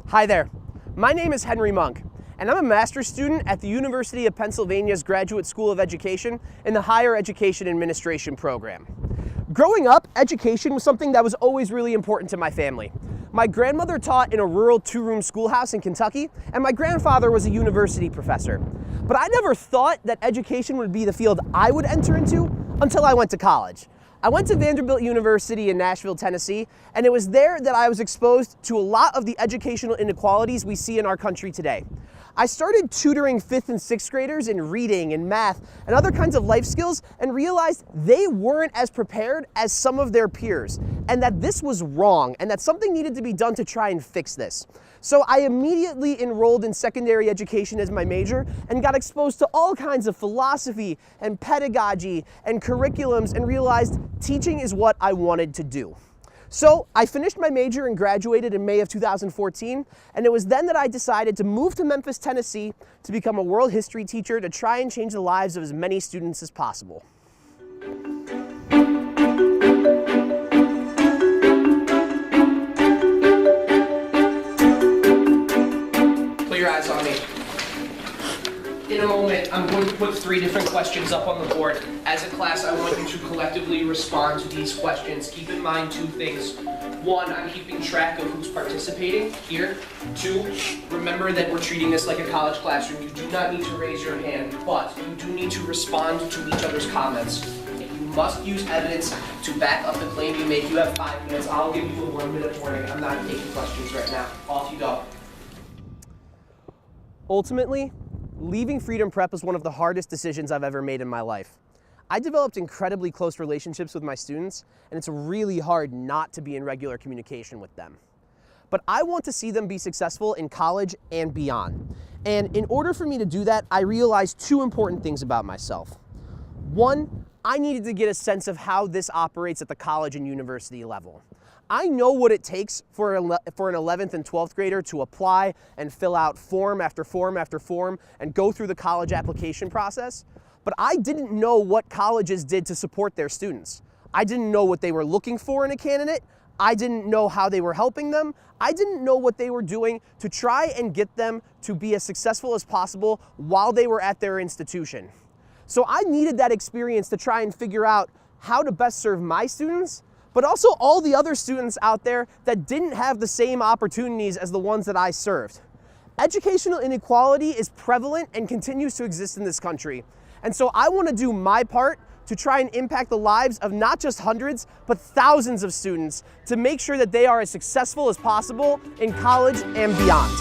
Hi there, my name is Henry Munk, and I'm a master's student at the University of Pennsylvania's Graduate School of Education in the Higher Education Administration program. Growing up, education was something that was always really important to my family. My grandmother taught in a rural two-room schoolhouse in Kentucky, and my grandfather was a university professor. But I never thought that education would be the field I would enter into until I went to college. I went to Vanderbilt University in Nashville, Tennessee, and it was there that I was exposed to a lot of the educational inequalities we see in our country today. I started tutoring 5th and 6th graders in reading and math and other kinds of life skills and realized they weren't as prepared as some of their peers, and that this was wrong and that something needed to be done to try and fix this. So I immediately enrolled in secondary education as my major and got exposed to all kinds of philosophy and pedagogy and curriculums and realized teaching is what I wanted to do. So I finished my major and graduated in May of 2014, and it was then that I decided to move to Memphis, Tennessee to become a world history teacher to try and change the lives of as many students as possible. Put your eyes on me. In a moment, I'm going to put 3 different questions up on the board. As a class, I want you to collectively respond to these questions. Keep in mind 2 things. 1, I'm keeping track of who's participating here. 2, remember that we're treating this like a college classroom. You do not need to raise your hand, but you do need to respond to each other's comments. You must use evidence to back up the claim you make. You have 5 minutes. I'll give you a 1-minute warning. I'm not taking questions right now. Off you go. Ultimately, leaving Freedom Prep was one of the hardest decisions I've ever made in my life. I developed incredibly close relationships with my students, and it's really hard not to be in regular communication with them. But I want to see them be successful in college and beyond. And in order for me to do that, I realized 2 important things about myself. 1, I needed to get a sense of how this operates at the college and university level. I know what it takes for an 11th and 12th grader to apply and fill out form after form after form and go through the college application process, but I didn't know what colleges did to support their students. I didn't know what they were looking for in a candidate. I didn't know how they were helping them. I didn't know what they were doing to try and get them to be as successful as possible while they were at their institution. So I needed that experience to try and figure out how to best serve my students, but also all the other students out there that didn't have the same opportunities as the ones that I served. Educational inequality is prevalent and continues to exist in this country. And so I want to do my part to try and impact the lives of not just hundreds, but thousands of students to make sure that they are as successful as possible in college and beyond.